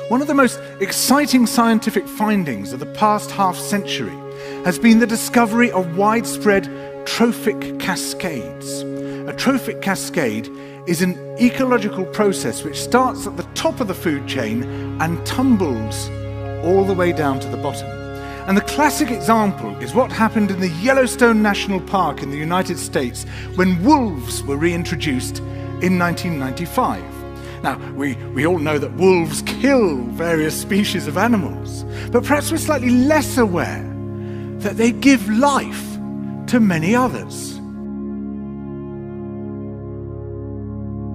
One of the most exciting scientific findings of the past half-century has been the discovery of widespread trophic cascades. A trophic cascade is an ecological process which starts at the top of the food chain and tumbles all the way down to the bottom. And the classic example is what happened in the Yellowstone National Park in the United States when wolves were reintroduced in 1995. Now, we all know that wolves kill various species of animals, but perhaps we're slightly less aware that they give life to many others.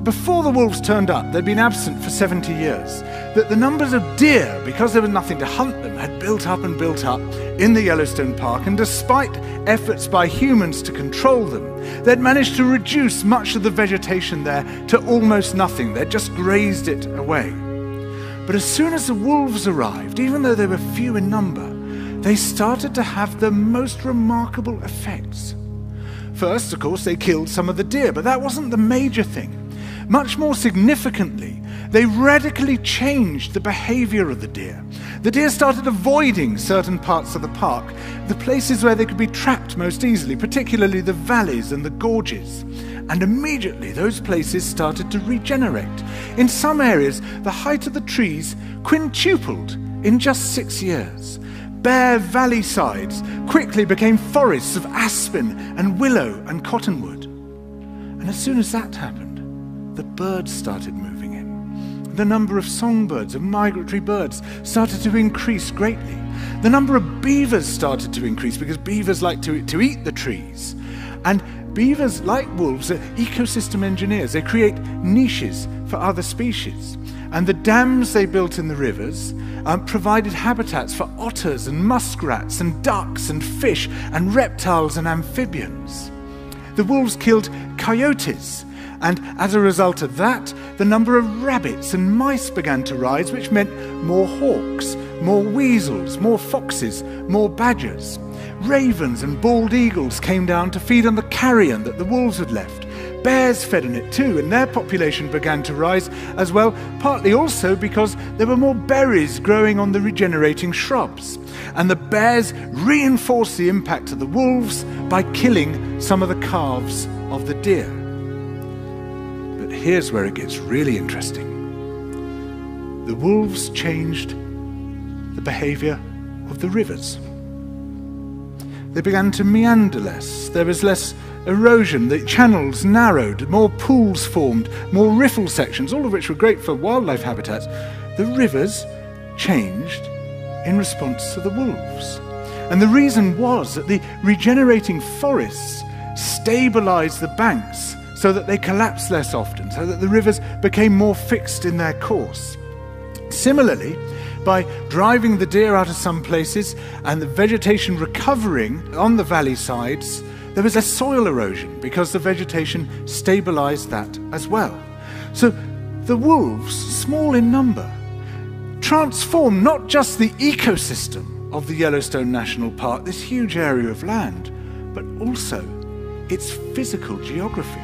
Before the wolves turned up, they'd been absent for 70 years. That the numbers of deer, because there was nothing to hunt them, had built up and built up in the Yellowstone Park, and despite efforts by humans to control them, they'd managed to reduce much of the vegetation there to almost nothing. They'd just grazed it away. But as soon as the wolves arrived, even though they were few in number, they started to have the most remarkable effects. First, of course, they killed some of the deer, but that wasn't the major thing. Much more significantly, they radically changed the behavior of the deer. The deer started avoiding certain parts of the park, the places where they could be trapped most easily, particularly the valleys and the gorges. And immediately those places started to regenerate. In some areas, the height of the trees quintupled in just 6 years. Bare valley sides quickly became forests of aspen and willow and cottonwood. And as soon as that happened, the birds started moving in. The number of songbirds, of migratory birds, started to increase greatly. The number of beavers started to increase because beavers like to eat the trees. And beavers, like wolves, are ecosystem engineers. They create niches for other species. And the dams they built in the rivers provided habitats for otters and muskrats and ducks and fish and reptiles and amphibians. The wolves killed coyotes, and as a result of that, the number of rabbits and mice began to rise, which meant more hawks, more weasels, more foxes, more badgers. Ravens and bald eagles came down to feed on the carrion that the wolves had left. Bears fed on it too, and their population began to rise as well, partly also because there were more berries growing on the regenerating shrubs. And the bears reinforced the impact of the wolves by killing some of the calves of the deer. But here's where it gets really interesting. The wolves changed the behavior of the rivers. They began to meander less. There was less erosion. The channels narrowed, more pools formed, more riffle sections, all of which were great for wildlife habitats. The rivers changed in response to the wolves. And the reason was that the regenerating forests stabilized the banks so that they collapsed less often, so that the rivers became more fixed in their course. Similarly, by driving the deer out of some places and the vegetation recovering on the valley sides, there was less soil erosion because the vegetation stabilized that as well. So the wolves, small in number, transformed not just the ecosystem of the Yellowstone National Park, this huge area of land, but also its physical geography.